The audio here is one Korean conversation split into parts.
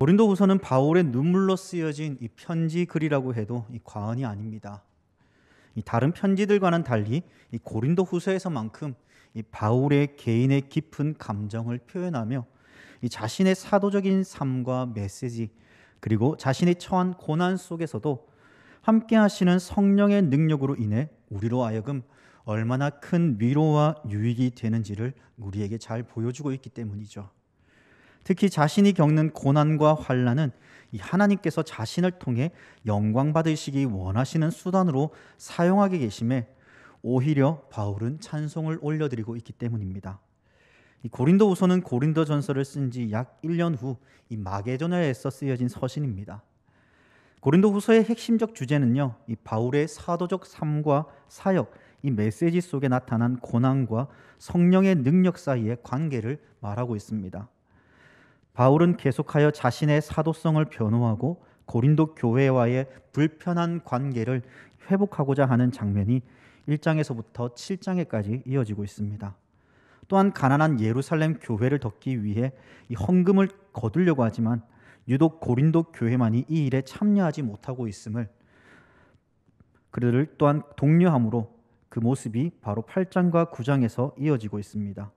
고린도후서는 바울의 눈물로 쓰여진 이 편지 글이라고 해도 이 과언이 아닙니다. 이 다른 편지들과는 달리 이 고린도후서에서만큼 이 바울의 개인의 깊은 감정을 표현하며 이 자신의 사도적인 삶과 메시지, 그리고 자신이 처한 고난 속에서도 함께 하시는 성령의 능력으로 인해 우리로 하여금 얼마나 큰 위로와 유익이 되는지를 우리에게 잘 보여주고 있기 때문이죠. 특히 자신이 겪는 고난과 환난은 이 하나님께서 자신을 통해 영광 받으시기 원하시는 수단으로 사용하게 계심에 오히려 바울은 찬송을 올려드리고 있기 때문입니다. 이 고린도후서는 고린도전서를 쓴 지 약 1년 후 이 마게도냐에서 쓰여진 서신입니다. 고린도후서의 핵심적 주제는요, 이 바울의 사도적 삶과 사역, 이 메시지 속에 나타난 고난과 성령의 능력 사이의 관계를 말하고 있습니다. 바울은 계속하여 자신의 사도성을 변호하고 고린도 교회와의 불편한 관계를 회복하고자 하는 장면이 1장에서부터 7장에까지 이어지고 있습니다. 또한 가난한 예루살렘 교회를 돕기 위해 이 헌금을 거두려고 하지만 유독 고린도 교회만이 이 일에 참여하지 못하고 있음을 그들을 또한 독려함으로 그 모습이 바로 8장과 9장에서 이어지고 있습니다.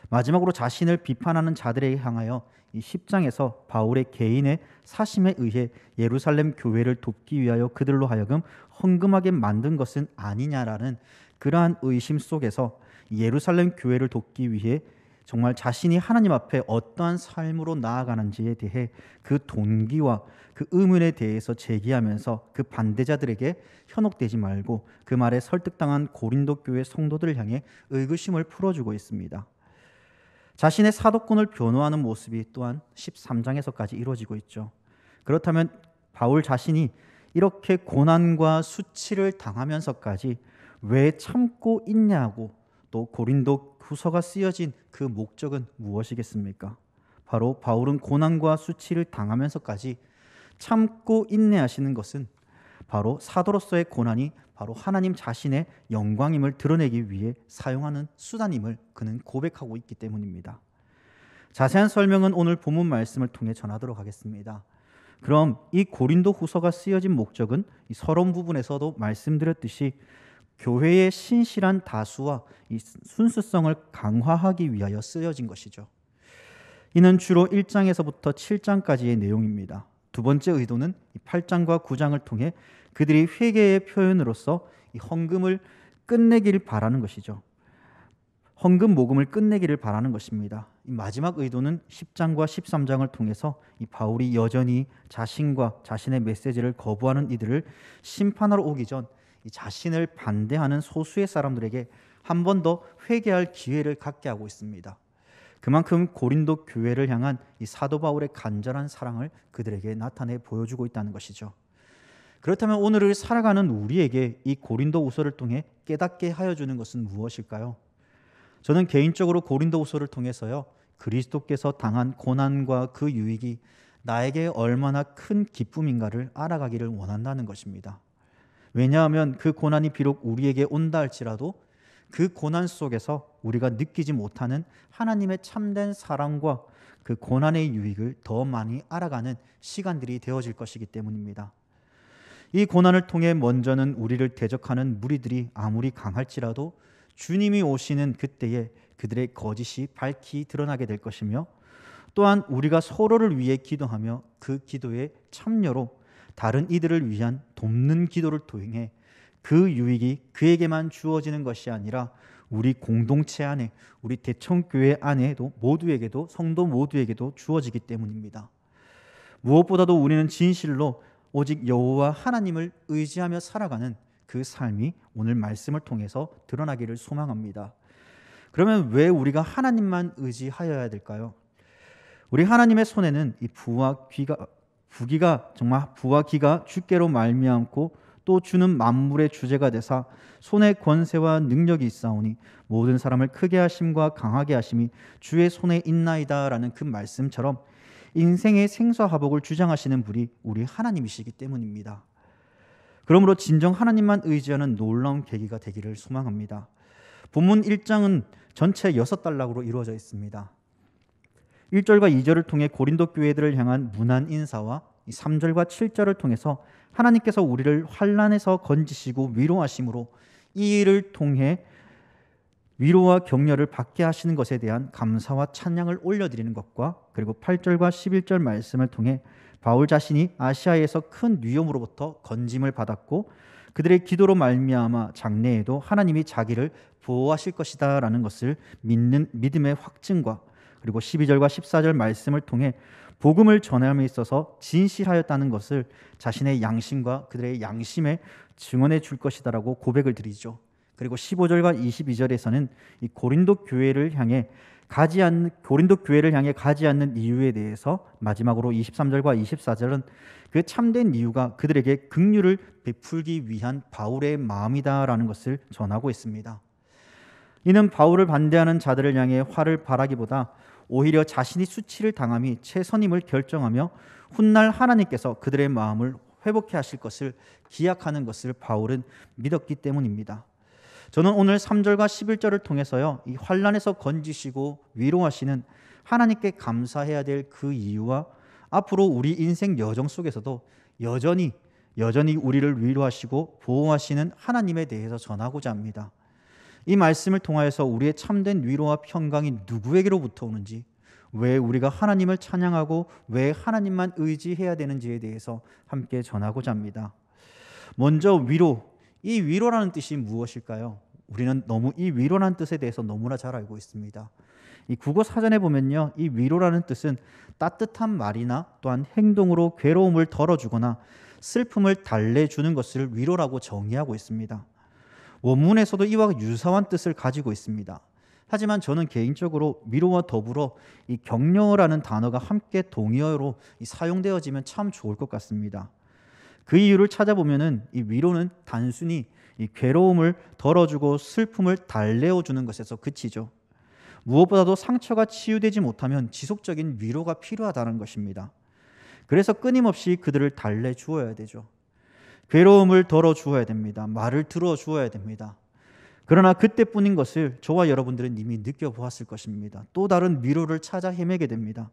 마지막으로 자신을 비판하는 자들에 향하여 이 10장에서 바울의 개인의 사심에 의해 예루살렘 교회를 돕기 위하여 그들로 하여금 헌금하게 만든 것은 아니냐라는 그러한 의심 속에서 예루살렘 교회를 돕기 위해 정말 자신이 하나님 앞에 어떠한 삶으로 나아가는지에 대해 그 동기와 그 의문에 대해서 제기하면서 그 반대자들에게 현혹되지 말고 그 말에 설득당한 고린도 교회 성도들을 향해 의구심을 풀어주고 있습니다. 자신의 사도권을 변호하는 모습이 또한 13장에서까지 이루어지고 있죠. 그렇다면 바울 자신이 이렇게 고난과 수치를 당하면서까지 왜 참고 있냐고, 또 고린도 후서가 쓰여진 그 목적은 무엇이겠습니까? 바로 바울은 고난과 수치를 당하면서까지 참고 인내하시는 것은 바로 사도로서의 고난이 바로 하나님 자신의 영광임을 드러내기 위해 사용하는 수단임을 그는 고백하고 있기 때문입니다. 자세한 설명은 오늘 본문 말씀을 통해 전하도록 하겠습니다. 그럼 이 고린도 후서가 쓰여진 목적은 이 서론 부분에서도 말씀드렸듯이 교회의 신실한 다수와 이 순수성을 강화하기 위하여 쓰여진 것이죠. 이는 주로 1장에서부터 7장까지의 내용입니다. 두 번째 의도는 8장과 9장을 통해 그들이 회개의 표현으로서 이 헌금을 끝내기를 바라는 것이죠. 헌금 모금을 끝내기를 바라는 것입니다. 이 마지막 의도는 10장과 13장을 통해서 이 바울이 여전히 자신과 자신의 메시지를 거부하는 이들을 심판하러 오기 전 이 자신을 반대하는 소수의 사람들에게 한 번 더 회개할 기회를 갖게 하고 있습니다. 그만큼 고린도 교회를 향한 이 사도 바울의 간절한 사랑을 그들에게 나타내 보여주고 있다는 것이죠. 그렇다면 오늘을 살아가는 우리에게 이 고린도후서를 통해 깨닫게 하여 주는 것은 무엇일까요? 저는 개인적으로 고린도후서를 통해서요, 그리스도께서 당한 고난과 그 유익이 나에게 얼마나 큰 기쁨인가를 알아가기를 원한다는 것입니다. 왜냐하면 그 고난이 비록 우리에게 온다 할지라도 그 고난 속에서 우리가 느끼지 못하는 하나님의 참된 사랑과 그 고난의 유익을 더 많이 알아가는 시간들이 되어질 것이기 때문입니다. 이 고난을 통해 먼저는 우리를 대적하는 무리들이 아무리 강할지라도 주님이 오시는 그때에 그들의 거짓이 밝히 드러나게 될 것이며, 또한 우리가 서로를 위해 기도하며 그 기도에 참여로 다른 이들을 위한 돕는 기도를 통해 그 유익이 그에게만 주어지는 것이 아니라 우리 공동체 안에, 우리 대청교회 안에도 모두에게도, 성도 모두에게도 주어지기 때문입니다. 무엇보다도 우리는 진실로 오직 여호와 하나님을 의지하며 살아가는 그 삶이 오늘 말씀을 통해서 드러나기를 소망합니다. 그러면 왜 우리가 하나님만 의지하여야 될까요? 우리 하나님의 손에는 이 부와 기가 주께로 말미암고 또 주는 만물의 주제가 되사 손에 권세와 능력이 있사오니 모든 사람을 크게 하심과 강하게 하심이 주의 손에 있나이다라는 그 말씀처럼 인생의 생사화복을 주장하시는 분이 우리 하나님이시기 때문입니다. 그러므로 진정 하나님만 의지하는 놀라운 계기가 되기를 소망합니다. 본문 1장은 전체 6단락으로 이루어져 있습니다. 1절과 2절을 통해 고린도 교회들을 향한 문안 인사와 3절과 7절을 통해서 하나님께서 우리를 환난에서 건지시고 위로하심으로 이 일을 통해 위로와 격려를 받게 하시는 것에 대한 감사와 찬양을 올려드리는 것과, 그리고 8절과 11절 말씀을 통해 바울 자신이 아시아에서 큰 위험으로부터 건짐을 받았고 그들의 기도로 말미암아 장래에도 하나님이 자기를 보호하실 것이다 라는 것을 믿는 믿음의 확증과, 그리고 12절과 14절 말씀을 통해 복음을 전함에 있어서 진실하였다는 것을 자신의 양심과 그들의 양심에 증언해 줄 것이다라고 고백을 드리죠. 그리고 15절과 22절에서는 이 고린도 교회를 향해 가지 않는 이유에 대해서, 마지막으로 23절과 24절은 그 참된 이유가 그들에게 긍휼을 베풀기 위한 바울의 마음이다라는 것을 전하고 있습니다. 이는 바울을 반대하는 자들을 향해 화를 발하기보다 오히려 자신이 수치를 당함이 최선임을 결정하며 훗날 하나님께서 그들의 마음을 회복해 하실 것을 기약하는 것을 바울은 믿었기 때문입니다. 저는 오늘 3절과 11절을 통해서요, 이 환난에서 건지시고 위로하시는 하나님께 감사해야 될 그 이유와 앞으로 우리 인생 여정 속에서도 여전히 우리를 위로하시고 보호하시는 하나님에 대해서 전하고자 합니다. 이 말씀을 통하여서 우리의 참된 위로와 평강이 누구에게로부터 오는지, 왜 우리가 하나님을 찬양하고 왜 하나님만 의지해야 되는지에 대해서 함께 전하고자 합니다. 먼저 위로, 이 위로라는 뜻이 무엇일까요? 우리는 이 위로라는 뜻에 대해서 너무나 잘 알고 있습니다. 이 국어 사전에 보면요, 이 위로라는 뜻은 따뜻한 말이나 또한 행동으로 괴로움을 덜어주거나 슬픔을 달래주는 것을 위로라고 정의하고 있습니다. 원문에서도 이와 유사한 뜻을 가지고 있습니다. 하지만 저는 개인적으로 위로와 더불어 이 격려라는 단어가 함께 동의어로 사용되어지면 참 좋을 것 같습니다. 그 이유를 찾아보면은 이 위로는 단순히 이 괴로움을 덜어주고 슬픔을 달래어주는 것에서 그치죠. 무엇보다도 상처가 치유되지 못하면 지속적인 위로가 필요하다는 것입니다. 그래서 끊임없이 그들을 달래주어야 되죠. 괴로움을 덜어주어야 됩니다. 말을 들어주어야 됩니다. 그러나 그때뿐인 것을 저와 여러분들은 이미 느껴보았을 것입니다. 또 다른 위로를 찾아 헤매게 됩니다.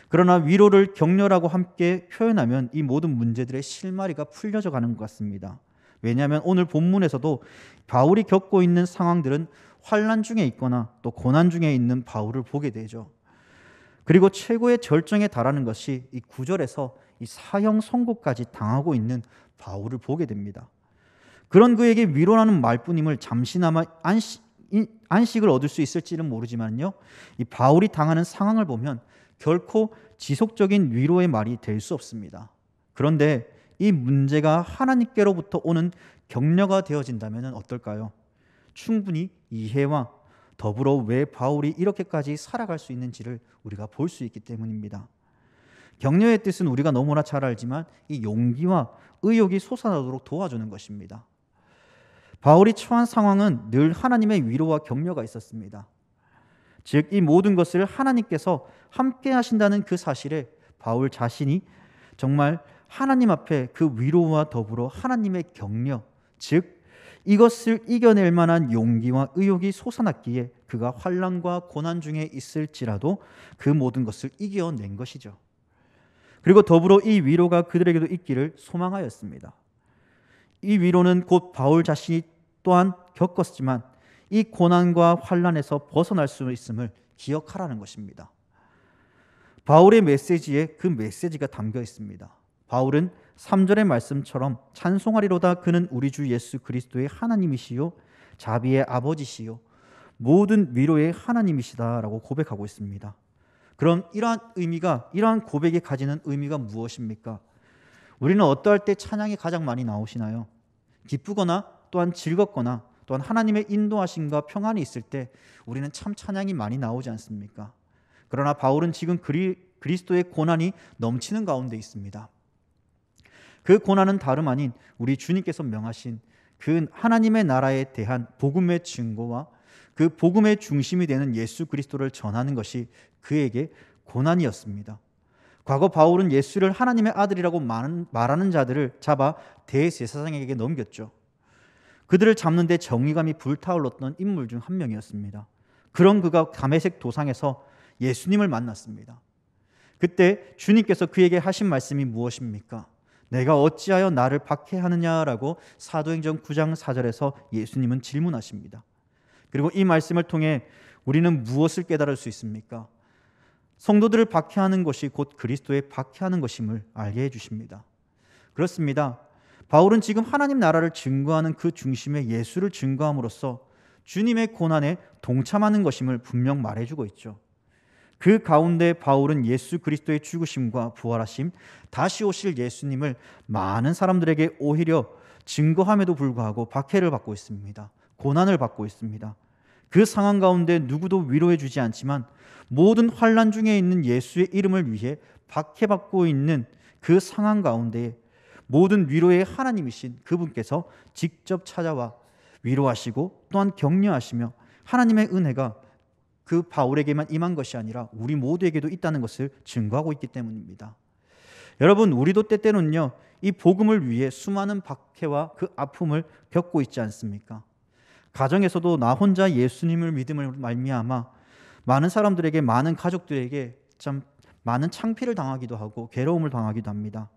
그러나 위로를 격려라고 함께 표현하면 이 모든 문제들의 실마리가 풀려져 가는 것 같습니다. 왜냐하면 오늘 본문에서도 바울이 겪고 있는 상황들은 환난 중에 있거나 또 고난 중에 있는 바울을 보게 되죠. 그리고 최고의 절정에 달하는 것이 이 9절에서 이 사형 선고까지 당하고 있는 바울을 보게 됩니다. 그런 그에게 위로라는 말뿐임을 잠시나마 안식을 얻을 수 있을지는 모르지만요, 이 바울이 당하는 상황을 보면 결코 지속적인 위로의 말이 될 수 없습니다. 그런데 이 문제가 하나님께로부터 오는 격려가 되어진다면 어떨까요? 충분히 이해와 더불어 왜 바울이 이렇게까지 살아갈 수 있는지를 우리가 볼 수 있기 때문입니다. 격려의 뜻은 우리가 너무나 잘 알지만 이 용기와 의욕이 솟아나도록 도와주는 것입니다. 바울이 처한 상황은 늘 하나님의 위로와 격려가 있었습니다. 즉, 이 모든 것을 하나님께서 함께 하신다는 그 사실에 바울 자신이 정말 하나님 앞에 그 위로와 더불어 하나님의 격려, 즉 이것을 이겨낼 만한 용기와 의욕이 솟아났기에 그가 환난과 고난 중에 있을지라도 그 모든 것을 이겨낸 것이죠. 그리고 더불어 이 위로가 그들에게도 있기를 소망하였습니다. 이 위로는 곧 바울 자신이 또한 겪었지만 이 고난과 환난에서 벗어날 수 있음을 기억하라는 것입니다. 바울의 메시지에 그 메시지가 담겨 있습니다. 바울은 3절의 말씀처럼 찬송하리로다 그는 우리 주 예수 그리스도의 하나님이시요 자비의 아버지시요 모든 위로의 하나님이시다라고 고백하고 있습니다. 그럼 이러한 고백이 가지는 의미가 무엇입니까? 우리는 어떠할 때 찬양이 가장 많이 나오시나요? 기쁘거나 또한 즐겁거나 또한 하나님의 인도하심과 평안이 있을 때 우리는 참 찬양이 많이 나오지 않습니까? 그러나 바울은 지금 그리스도의 고난이 넘치는 가운데 있습니다. 그 고난은 다름 아닌 우리 주님께서 명하신 그 하나님의 나라에 대한 복음의 증거와 그 복음의 중심이 되는 예수 그리스도를 전하는 것이 그에게 고난이었습니다. 과거 바울은 예수를 하나님의 아들이라고 말하는 자들을 잡아 대제사장에게 넘겼죠. 그들을 잡는 데 정의감이 불타올랐던 인물 중 한 명이었습니다. 그런 그가 다메섹 도상에서 예수님을 만났습니다. 그때 주님께서 그에게 하신 말씀이 무엇입니까? 내가 어찌하여 나를 박해하느냐라고 사도행전 9장 4절에서 예수님은 질문하십니다. 그리고 이 말씀을 통해 우리는 무엇을 깨달을 수 있습니까? 성도들을 박해하는 것이 곧 그리스도의 박해하는 것임을 알게 해주십니다. 그렇습니다. 바울은 지금 하나님 나라를 증거하는 그 중심에 예수를 증거함으로써 주님의 고난에 동참하는 것임을 분명 말해주고 있죠. 그 가운데 바울은 예수 그리스도의 죽으심과 부활하심, 다시 오실 예수님을 많은 사람들에게 오히려 증거함에도 불구하고 박해를 받고 있습니다. 고난을 받고 있습니다. 그 상황 가운데 누구도 위로해 주지 않지만 모든 환난 중에 있는 예수의 이름을 위해 박해받고 있는 그 상황 가운데 모든 위로의 하나님이신 그분께서 직접 찾아와 위로하시고 또한 격려하시며 하나님의 은혜가 그 바울에게만 임한 것이 아니라 우리 모두에게도 있다는 것을 증거하고 있기 때문입니다. 여러분, 우리도 때때는요, 이 복음을 위해 수많은 박해와 그 아픔을 겪고 있지 않습니까? 가정에서도 나 혼자 예수님을 믿음을 말미암아 많은 사람들에게, 많은 가족들에게 참 많은 창피를 당하기도 하고 괴로움을 당하기도 합니다.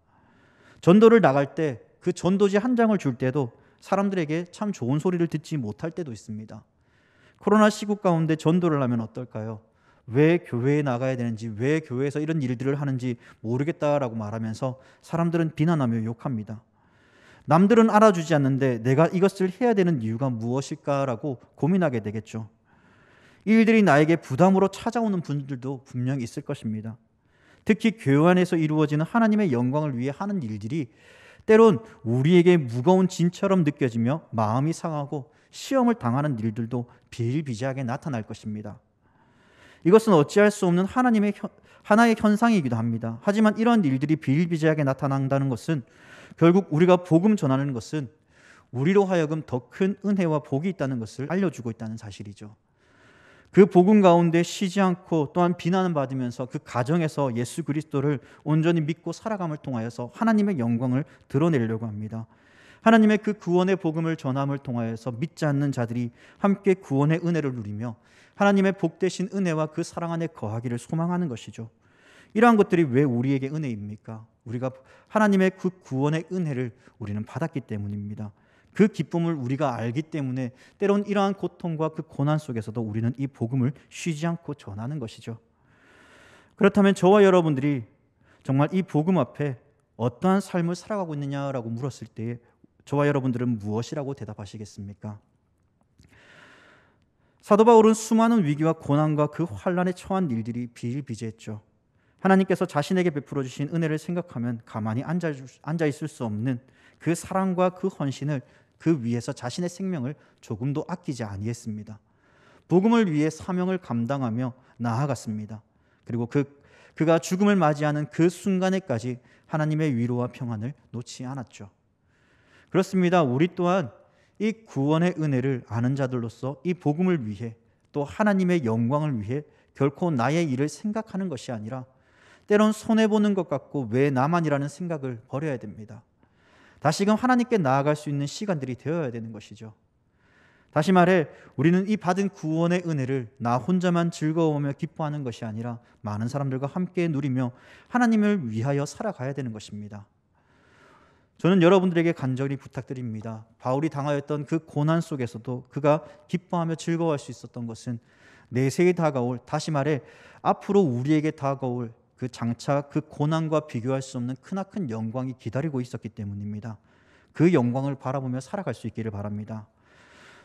전도를 나갈 때 그 전도지 한 장을 줄 때도 사람들에게 참 좋은 소리를 듣지 못할 때도 있습니다. 코로나 시국 가운데 전도를 하면 어떨까요? 왜 교회에 나가야 되는지, 왜 교회에서 이런 일들을 하는지 모르겠다라고 말하면서 사람들은 비난하며 욕합니다. 남들은 알아주지 않는데 내가 이것을 해야 되는 이유가 무엇일까라고 고민하게 되겠죠. 이 일들이 나에게 부담으로 찾아오는 분들도 분명히 있을 것입니다. 특히 교회 안에서 이루어지는 하나님의 영광을 위해 하는 일들이 때론 우리에게 무거운 짐처럼 느껴지며 마음이 상하고 시험을 당하는 일들도 비일비재하게 나타날 것입니다. 이것은 어찌할 수 없는 하나의 현상이기도 합니다. 하지만 이런 일들이 비일비재하게 나타난다는 것은 결국 우리가 복음 전하는 것은 우리로 하여금 더 큰 은혜와 복이 있다는 것을 알려주고 있다는 사실이죠. 그 복음 가운데 쉬지 않고 또한 비난을 받으면서 그 가정에서 예수 그리스도를 온전히 믿고 살아감을 통하여서 하나님의 영광을 드러내려고 합니다. 하나님의 그 구원의 복음을 전함을 통하여서 믿지 않는 자들이 함께 구원의 은혜를 누리며 하나님의 복되신 은혜와 그 사랑 안에 거하기를 소망하는 것이죠. 이러한 것들이 왜 우리에게 은혜입니까? 우리가 하나님의 그 구원의 은혜를 우리는 받았기 때문입니다. 그 기쁨을 우리가 알기 때문에 때론 이러한 고통과 그 고난 속에서도 우리는 이 복음을 쉬지 않고 전하는 것이죠. 그렇다면 저와 여러분들이 정말 이 복음 앞에 어떠한 삶을 살아가고 있느냐라고 물었을 때에 저와 여러분들은 무엇이라고 대답하시겠습니까? 사도 바울은 수많은 위기와 고난과 그 환난에 처한 일들이 비일비재했죠. 하나님께서 자신에게 베풀어 주신 은혜를 생각하면 가만히 앉아 있을 수 없는 그 사랑과 그 헌신을 그 위에서 자신의 생명을 조금도 아끼지 아니했습니다. 복음을 위해 사명을 감당하며 나아갔습니다. 그리고 그가 죽음을 맞이하는 그 순간에까지 하나님의 위로와 평안을 놓지 않았죠. 그렇습니다. 우리 또한 이 구원의 은혜를 아는 자들로서 이 복음을 위해 또 하나님의 영광을 위해 결코 나의 일을 생각하는 것이 아니라 때론 손해보는 것 같고 왜 나만이라는 생각을 버려야 됩니다. 다시금 하나님께 나아갈 수 있는 시간들이 되어야 되는 것이죠. 다시 말해 우리는 이 받은 구원의 은혜를 나 혼자만 즐거워하며 기뻐하는 것이 아니라 많은 사람들과 함께 누리며 하나님을 위하여 살아가야 되는 것입니다. 저는 여러분들에게 간절히 부탁드립니다. 바울이 당하였던 그 고난 속에서도 그가 기뻐하며 즐거워할 수 있었던 것은 내세에 다가올, 다시 말해 앞으로 우리에게 다가올 그 장차 그 고난과 비교할 수 없는 크나큰 영광이 기다리고 있었기 때문입니다. 그 영광을 바라보며 살아갈 수 있기를 바랍니다.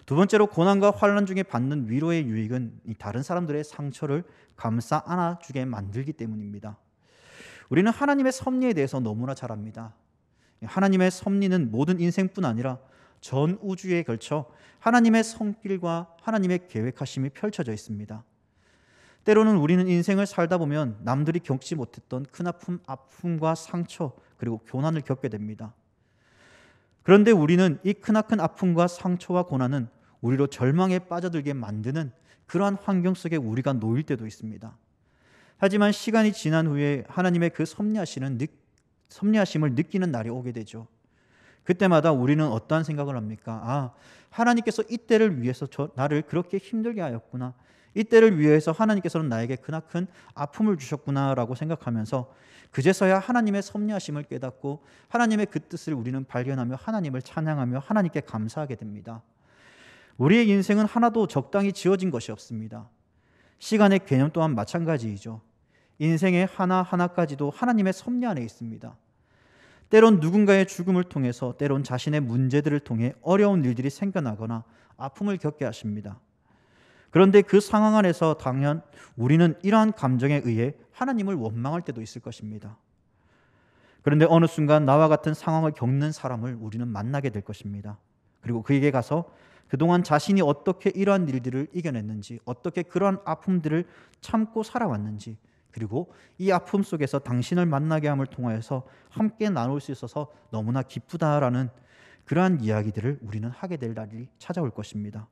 두 번째로, 고난과 환난 중에 받는 위로의 유익은 다른 사람들의 상처를 감싸 안아주게 만들기 때문입니다. 우리는 하나님의 섭리에 대해서 너무나 잘 압니다. 하나님의 섭리는 모든 인생뿐 아니라 전 우주에 걸쳐 하나님의 손길과 하나님의 계획하심이 펼쳐져 있습니다. 때로는 우리는 인생을 살다 보면 남들이 겪지 못했던 큰 아픔과 상처 그리고 고난을 겪게 됩니다. 그런데 우리는 이 크나큰 아픔과 상처와 고난은 우리로 절망에 빠져들게 만드는 그러한 환경 속에 우리가 놓일 때도 있습니다. 하지만 시간이 지난 후에 하나님의 그 섭리하심을 느끼는 날이 오게 되죠. 그때마다 우리는 어떠한 생각을 합니까? 하나님께서 이때를 위해서 나를 그렇게 힘들게 하였구나. 이때를 위해서 하나님께서는 나에게 크나큰 아픔을 주셨구나라고 생각하면서 그제서야 하나님의 섭리하심을 깨닫고 하나님의 그 뜻을 우리는 발견하며 하나님을 찬양하며 하나님께 감사하게 됩니다. 우리의 인생은 하나도 적당히 지어진 것이 없습니다. 시간의 개념 또한 마찬가지이죠. 인생의 하나하나까지도 하나님의 섭리 안에 있습니다. 때론 누군가의 죽음을 통해서, 때론 자신의 문제들을 통해 어려운 일들이 생겨나거나 아픔을 겪게 하십니다. 그런데 그 상황 안에서 당연 우리는 이러한 감정에 의해 하나님을 원망할 때도 있을 것입니다. 그런데 어느 순간 나와 같은 상황을 겪는 사람을 우리는 만나게 될 것입니다. 그리고 그에게 가서 그동안 자신이 어떻게 이러한 일들을 이겨냈는지, 어떻게 그러한 아픔들을 참고 살아왔는지, 그리고 이 아픔 속에서 당신을 만나게 함을 통하여서 함께 나눌 수 있어서 너무나 기쁘다라는 그러한 이야기들을 우리는 하게 될 날이 찾아올 것입니다.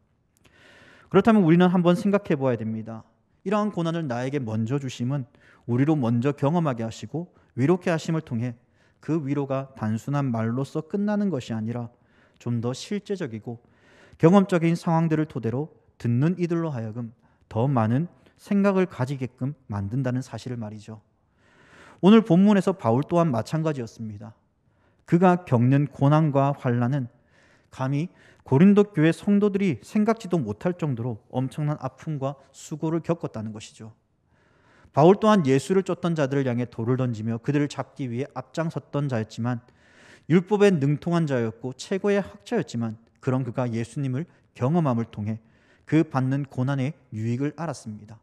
그렇다면 우리는 한번 생각해 보아야 됩니다. 이러한 고난을 나에게 먼저 주심은 우리로 먼저 경험하게 하시고 위로케 하심을 통해 그 위로가 단순한 말로써 끝나는 것이 아니라 좀 더 실제적이고 경험적인 상황들을 토대로 듣는 이들로 하여금 더 많은 생각을 가지게끔 만든다는 사실을 말이죠. 오늘 본문에서 바울 또한 마찬가지였습니다. 그가 겪는 고난과 환난은 감히 고린도 교회 성도들이 생각지도 못할 정도로 엄청난 아픔과 수고를 겪었다는 것이죠. 바울 또한 예수를 쫓던 자들을 향해 돌을 던지며 그들을 잡기 위해 앞장섰던 자였지만, 율법에 능통한 자였고 최고의 학자였지만, 그런 그가 예수님을 경험함을 통해 그 받는 고난의 유익을 알았습니다.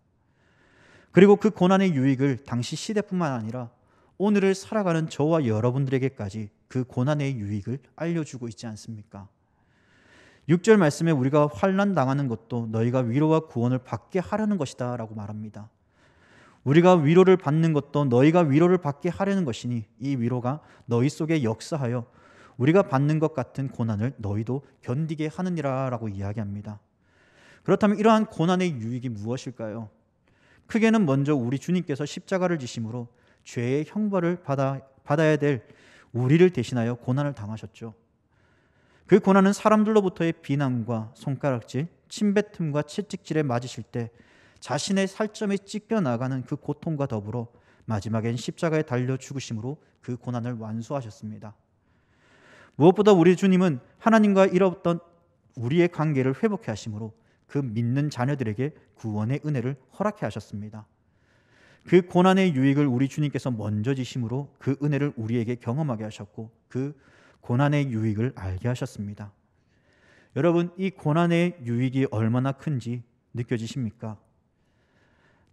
그리고 그 고난의 유익을 당시 시대뿐만 아니라 오늘을 살아가는 저와 여러분들에게까지 그 고난의 유익을 알려주고 있지 않습니까? 6절 말씀에 우리가 환난 당하는 것도 너희가 위로와 구원을 받게 하려는 것이다 라고 말합니다. 우리가 위로를 받는 것도 너희가 위로를 받게 하려는 것이니 이 위로가 너희 속에 역사하여 우리가 받는 것 같은 고난을 너희도 견디게 하느니라 라고 이야기합니다. 그렇다면 이러한 고난의 유익이 무엇일까요? 크게는 먼저 우리 주님께서 십자가를 지심으로 죄의 형벌을 받아야 될 우리를 대신하여 고난을 당하셨죠. 그 고난은 사람들로부터의 비난과 손가락질, 침뱉음과 채찍질에 맞으실 때 자신의 살점이 찢겨나가는 그 고통과 더불어 마지막엔 십자가에 달려 죽으심으로 그 고난을 완수하셨습니다. 무엇보다 우리 주님은 하나님과 잃었던 우리의 관계를 회복해 하심으로 그 믿는 자녀들에게 구원의 은혜를 허락해 하셨습니다. 그 고난의 유익을 우리 주님께서 먼저 지심으로 그 은혜를 우리에게 경험하게 하셨고 그 고난의 유익을 알게 하셨습니다. 여러분, 이 고난의 유익이 얼마나 큰지 느껴지십니까?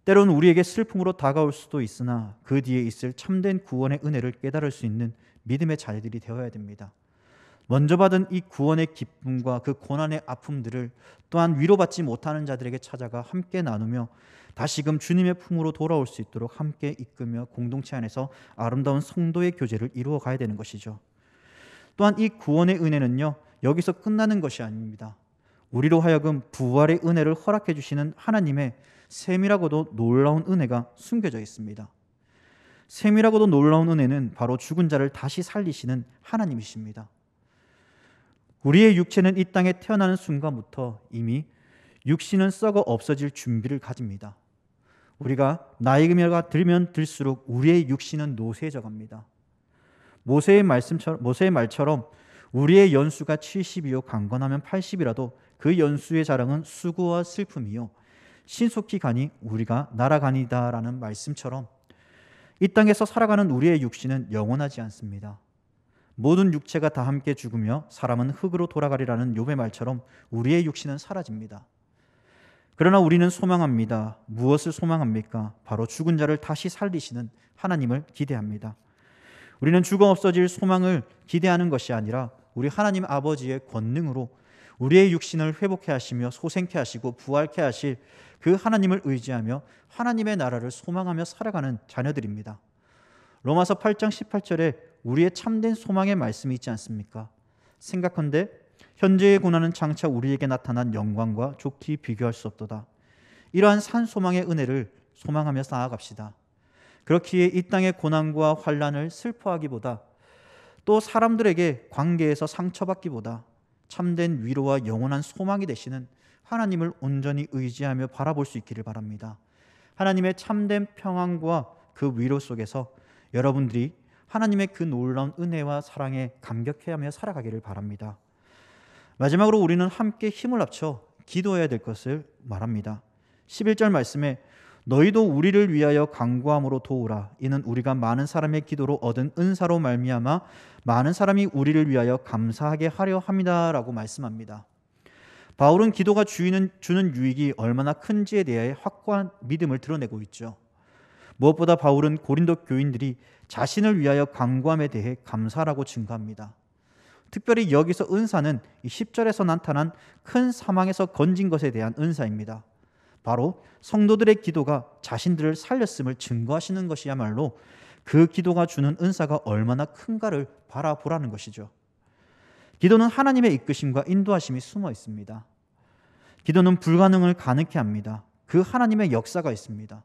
때로는 우리에게 슬픔으로 다가올 수도 있으나 그 뒤에 있을 참된 구원의 은혜를 깨달을 수 있는 믿음의 자녀들이 되어야 됩니다. 먼저 받은 이 구원의 기쁨과 그 고난의 아픔들을 또한 위로받지 못하는 자들에게 찾아가 함께 나누며 다시금 주님의 품으로 돌아올 수 있도록 함께 이끌며 공동체 안에서 아름다운 성도의 교제를 이루어 가야 되는 것이죠. 또한 이 구원의 은혜는요, 여기서 끝나는 것이 아닙니다. 우리로 하여금 부활의 은혜를 허락해 주시는 하나님의 세밀하고도 놀라운 은혜가 숨겨져 있습니다. 세밀하고도 놀라운 은혜는 바로 죽은 자를 다시 살리시는 하나님이십니다. 우리의 육체는 이 땅에 태어나는 순간부터 이미 육신은 썩어 없어질 준비를 가집니다. 우리가 나이가 들면 들수록 우리의 육신은 노쇠해져 갑니다. 모세의 말처럼 우리의 연수가 70이요 강건하면 80이라도 그 연수의 자랑은 수고와 슬픔이요 신속히 가니 우리가 날아가니다라는 말씀처럼 이 땅에서 살아가는 우리의 육신은 영원하지 않습니다. 모든 육체가 다 함께 죽으며 사람은 흙으로 돌아가리라는 욥의 말처럼 우리의 육신은 사라집니다. 그러나 우리는 소망합니다. 무엇을 소망합니까? 바로 죽은 자를 다시 살리시는 하나님을 기대합니다. 우리는 죽어 없어질 소망을 기대하는 것이 아니라 우리 하나님 아버지의 권능으로 우리의 육신을 회복해 하시며 소생케 하시고 부활케 하실 그 하나님을 의지하며 하나님의 나라를 소망하며 살아가는 자녀들입니다. 로마서 8장 18절에 우리의 참된 소망의 말씀이 있지 않습니까? 생각한데 현재의 고난은 장차 우리에게 나타난 영광과 좋게 비교할 수 없도다. 이러한 산 소망의 은혜를 소망하며 나아갑시다. 그렇기에 이 땅의 고난과 환난을 슬퍼하기보다 또 사람들에게 관계에서 상처받기보다 참된 위로와 영원한 소망이 되시는 하나님을 온전히 의지하며 바라볼 수 있기를 바랍니다. 하나님의 참된 평안과 그 위로 속에서 여러분들이 하나님의 그 놀라운 은혜와 사랑에 감격해하며 살아가기를 바랍니다. 마지막으로 우리는 함께 힘을 합쳐 기도해야 될 것을 말합니다. 11절 말씀에 너희도 우리를 위하여 간구함으로 도우라. 이는 우리가 많은 사람의 기도로 얻은 은사로 말미암아 많은 사람이 우리를 위하여 감사하게 하려 함이다라고 말씀합니다. 바울은 기도가 주는 유익이 얼마나 큰지에 대해 확고한 믿음을 드러내고 있죠. 무엇보다 바울은 고린도 교인들이 자신을 위하여 간구함에 대해 감사라고 증거합니다. 특별히 여기서 은사는 10절에서 나타난 큰 사망에서 건진 것에 대한 은사입니다. 바로 성도들의 기도가 자신들을 살렸음을 증거하시는 것이야말로 그 기도가 주는 은사가 얼마나 큰가를 바라보라는 것이죠. 기도는 하나님의 이끄심과 인도하심이 숨어 있습니다. 기도는 불가능을 가능케 합니다. 그 하나님의 역사가 있습니다.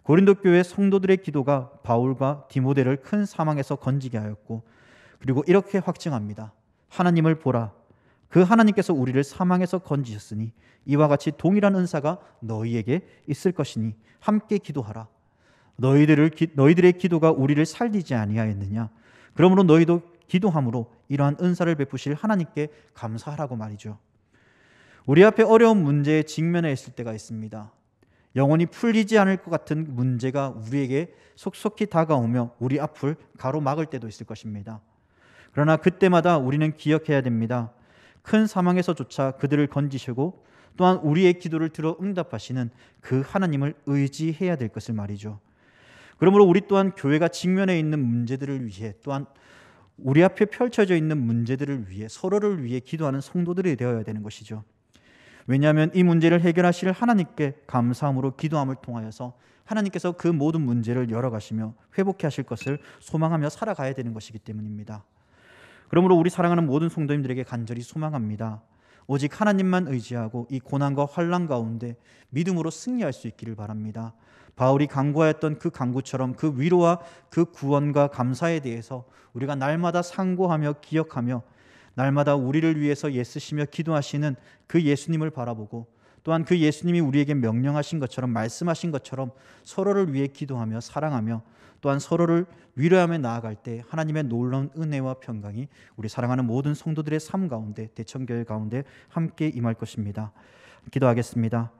고린도 교회 성도들의 기도가 바울과 디모데를 큰 사망에서 건지게 하였고, 그리고 이렇게 확증합니다. 하나님을 보라. 그 하나님께서 우리를 사망에서 건지셨으니 이와 같이 동일한 은사가 너희에게 있을 것이니 함께 기도하라. 너희들의 기도가 우리를 살리지 아니하였느냐. 그러므로 너희도 기도함으로 이러한 은사를 베푸실 하나님께 감사하라고 말이죠. 우리 앞에 어려운 문제에 직면해 있을 때가 있습니다. 영원히 풀리지 않을 것 같은 문제가 우리에게 속속히 다가오며 우리 앞을 가로막을 때도 있을 것입니다. 그러나 그때마다 우리는 기억해야 됩니다. 큰 사망에서조차 그들을 건지시고 또한 우리의 기도를 들어 응답하시는 그 하나님을 의지해야 될 것을 말이죠. 그러므로 우리 또한 교회가 직면해 있는 문제들을 위해, 또한 우리 앞에 펼쳐져 있는 문제들을 위해 서로를 위해 기도하는 성도들이 되어야 되는 것이죠. 왜냐하면 이 문제를 해결하실 하나님께 감사함으로 기도함을 통하여서 하나님께서 그 모든 문제를 열어가시며 회복해 하실 것을 소망하며 살아가야 되는 것이기 때문입니다. 그러므로 우리 사랑하는 모든 성도님들에게 간절히 소망합니다. 오직 하나님만 의지하고 이 고난과 환난 가운데 믿음으로 승리할 수 있기를 바랍니다. 바울이 간구하였던 그 간구처럼 그 위로와 그 구원과 감사에 대해서 우리가 날마다 상고하며 기억하며 날마다 우리를 위해서 애쓰시며 기도하시는 그 예수님을 바라보고, 또한 그 예수님이 우리에게 명령하신 것처럼, 말씀하신 것처럼 서로를 위해 기도하며 사랑하며 또한 서로를 위로하며 나아갈 때 하나님의 놀라운 은혜와 평강이 우리 사랑하는 모든 성도들의 삶 가운데, 대청교회 가운데 함께 임할 것입니다. 기도하겠습니다.